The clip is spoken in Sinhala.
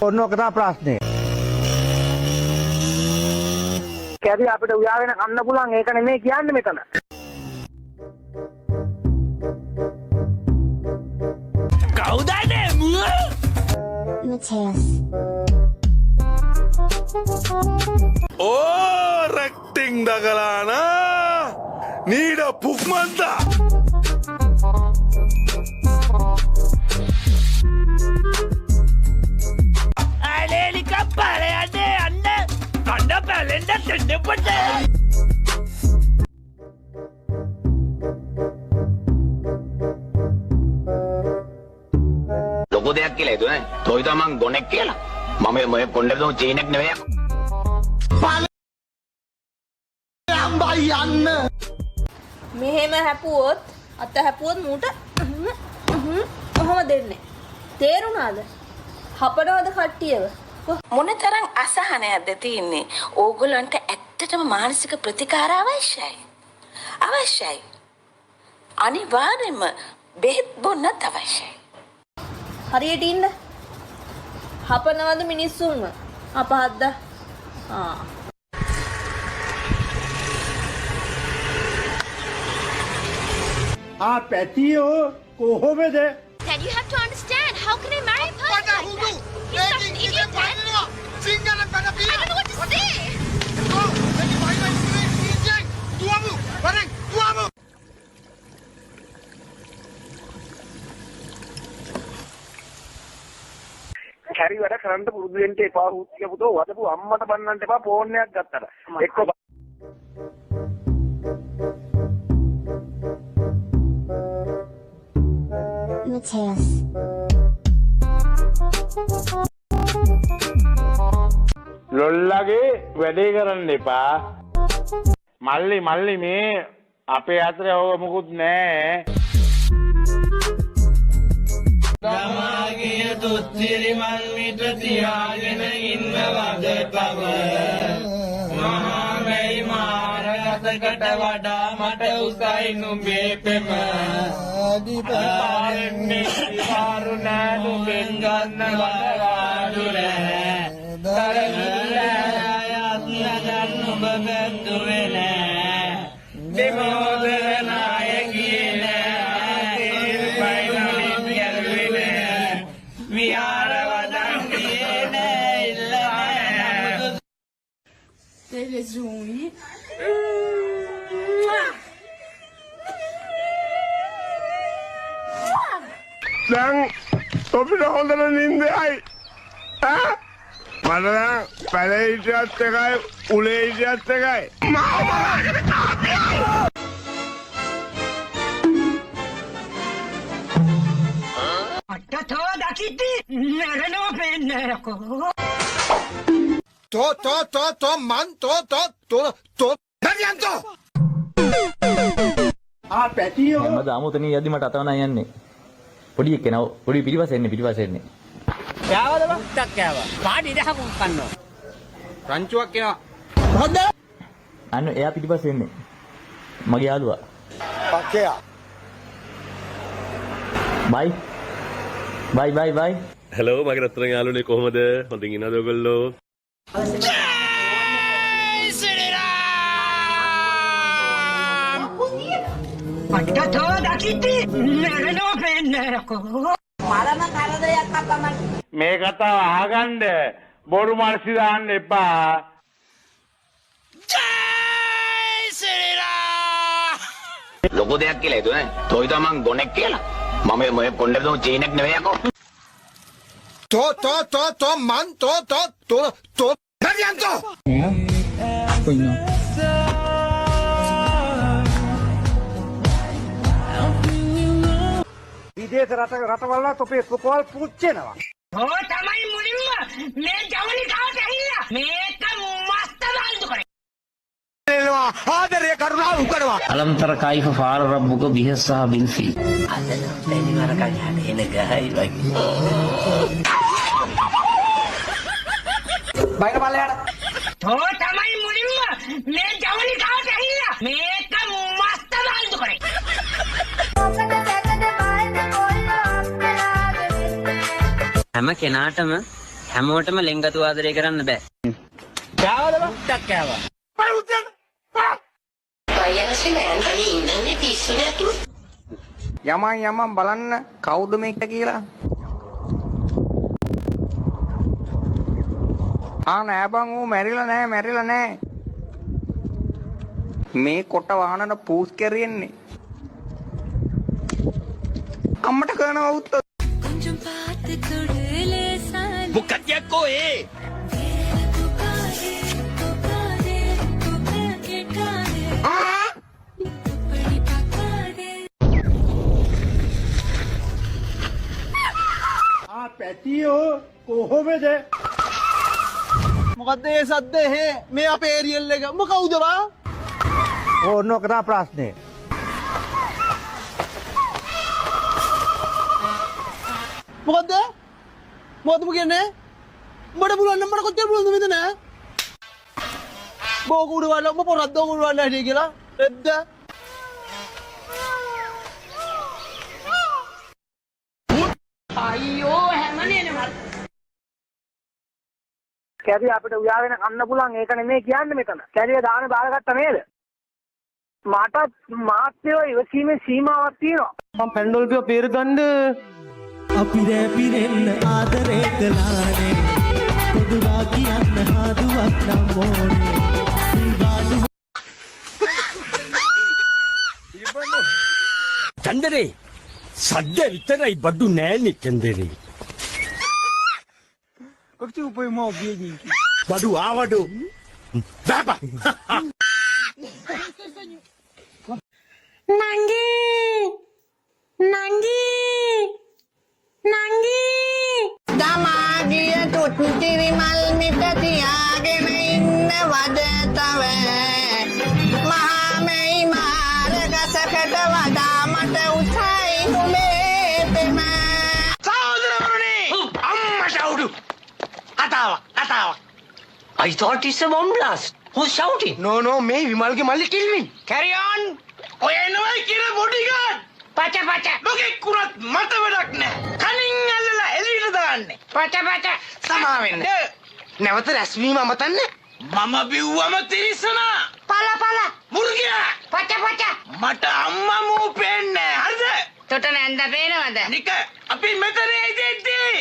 ඔන්න ඔක තමයි ප්‍රශ්නේ. කැරි අපිට උයාගෙන කන්න පුළුවන් ඒක නෙමෙයි කියන්නේ මෙතන. කවුදනේ මුව? Mateus. Oh, recting dagalana. Need a pukmanta. Aleli kapale ade anda palenda tende pate. ලොකු දෙයක් කියලා හිතුවේ නේ. තෝ හිතුවා මං ගොනෙක් කියලා. මම මේ කොණ්ඩේ දුන් චීනෙක් නෙවෙයි. මෙහෙම හැපුවොත් අත හැපුවොත් මූට ඔහම දෙන්නේ. තේරුණාද? හපනවද කට්ටියව? මොනතරම් අසහනයක්ද තියෙන්නේ? ඕගොල්ලන්ට ඇත්තටම මානසික ප්‍රතිකාර අවශ්‍යයි. අවශ්‍යයි. අනිවාර්යයෙන්ම බෙහෙත් බොන්නත් අවශ්‍යයි. හරියට ඉන්න. හපනවද මිනිස්සුන්ව? අපහද්ද. පැතියෝ කොහොමද? Dad, you have to understand. How can I marry a person like that? He's such an idiot, Dad. I don't know what to say. කැරි වැඩ කරන්න පුරුදු වෙන්න එපා. ඌත්ගේ පුතෝ වදපු අම්මට බන්නන්න එපා ෆෝන් එකක් ගත්තට. එක්ක Mateus. ලොල්ලගේ වැඩේ කරන්න එපා. මල්ලි මේ අපේ අතරේ ඕක මොකුත් නෑ. ගමාගේ තුත්තිරි මල් මිට තියාගෙන ඉන්නවද තව මහා මෙයි මාරගතකට වඩා මට උසයි නුඹේ පෙම පාරෙන්නේ පාරුණා නුඹෙන් ගන්න වඩාදුර තරගුලයත් නගන්න ඔබ බැද්දුවේ නෑ දෙමෝදර නායකී නෑ දැන් ඔබට හොඳට නින්දයි. මට දැන් පැලේ හිටියත් එකයි උලේ හිටියත් එකයි. පැතියෝ හැමදාම උතනින් යද්දි මට අතවනා යන්නේ. පොඩි එක්කෙනා පොඩි පිටිපස්ස එන්නේ. කෑවද බං? ටක් කෑවා. පාඩි ඉරහක් කන්නවා. රංචුවක් එනවා. මොකද්ද? අන්න එයා පිටිපස්ස එන්නේ. මගේ යාළුවා. පක්කයා. බයි. හෙලෝ මගේ රත්තරන් යාළුවනේ කොහමද? හොඳින් ඉන්නවද ඔයගොල්ලෝ? මේ කතාව අහගන්න බොරු මානසි දාන්න එපා. ලොකු දෙයක් කියලා හිතුවේ නේ. තෝ හිතුවා මං ගොනෙක් කියලා. මම මේ කොණ්ඩේ දුන් චීනෙක් නෙවෙයි අකෝ. විදේශ රටවල තොපේ කොකවල් පුච්චෙනවා. ඔය තමයි මුලින්ම මේ ජවනිකාවට ඇහිලා මේක මස්ත බාල්දු කරේ. ආදරය කරුණාව උකරනවා. අලම්තර කයිෆ ෆාර රබ්බුක බිහස්සහ බිල්ෆි. අද දෙවි වරකන් යන්නේ එන ගහයි වගේ. බයින පල්ලයට. ඔය තමයි මුලින්ම මේ ජවනිකාවට ඇහිලා මේක මස්ත බාල්දු කරේ. හැම කෙනාටම හැමෝටම ලෙන්ගතු ආදරය කරන්න බෑ. යමන් බලන්න කවුද මේක කියලා. නෑ බං ඌ මැරිලා නෑ. මේ කොට වහනන පූස් කරෙන්නේ. අම්මට කරනවා උත්තර. මොකක්ද යකෝ ඒ? පැටියෝ කොහොමද? මොකද්ද ඒ සද්ද එහෙ? මේ අපේ ඒරියල් එක. කවුද බා? ඕන්න ඔක තමයි ප්‍රශ්නේ. මොකද්ද? මොකද්ද කියන්නේ? උඹට පුළුවන් නම් මට කොච්චර පුළුවන්ද මෙතන? බෝ කුඩු වල උඹ පොරද්ද කුඩු වල හැටි කියලා. එද්ද? අයියෝ හැමනේනේ මට. කැරිය අපිට උයාගෙන කන්න පුළුවන් ඒක නෙමෙයි කියන්නේ මෙතන. කැරිය දාන බාරගත්ත නේද? මාටත් මාත්‍යෝ ඉවසීමේ සීමාවක් තියෙනවා. මම පැන්ඩෝල් පිය පෙර ගන්න. අපි රැපිරෙන්න ආදරේ කළානේ. පොදුවා කියන්න හාදුවක් නම් ඕනේ. චන්දරේ සද්ද විතරයි බඩු නෑනේ චන්දරේ. කොච්චර උපේ මෝ ගියේ බඩු ආවඩු බබා නංගි දමාගිය තුත්තිරි මල් මිට තියාගෙන ඉන්න වදතව මහමෙයි මාරගසකට වඩා මට උසයි නුඹේ පෙම. සහෝදරවරුනි අම්මා ෂවුඩු අතාවක් I thought it's a bomb blast. Who's shouting? No, මේ විමල්ගේ මල්ලි ටිල්වින්. Carry on. ඔය එනවයි කියන බොඩිගාඩ්. පච මොකෙක් කුණත් මට වැඩක් නෑ. කනින් අල්ලලා එළියට දාන්නේ. පච සමා වෙන්න. නැවත රැස්වීම අමතන්නේ. මම බිව්වම තිරිසනා. පල මුර්ගයා. පච මට අම්මා මූ පේන්නේ. හරිද? තොට නැන්ද පේනවද? නික අපි මෙතන ඉඳිද්දී